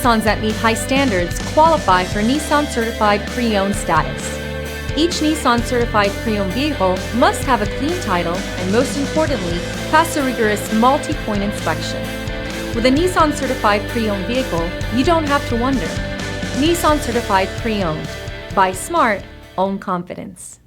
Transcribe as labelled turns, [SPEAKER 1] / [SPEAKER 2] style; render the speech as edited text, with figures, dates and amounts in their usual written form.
[SPEAKER 1] Nissans that meet high standards qualify for Nissan Certified Pre-Owned status. Each Nissan Certified Pre-Owned vehicle must have a clean title and, most importantly, pass a rigorous multi-point inspection. With a Nissan Certified Pre-Owned vehicle, you don't have to wonder. Nissan Certified Pre-Owned. Buy smart, own confidence.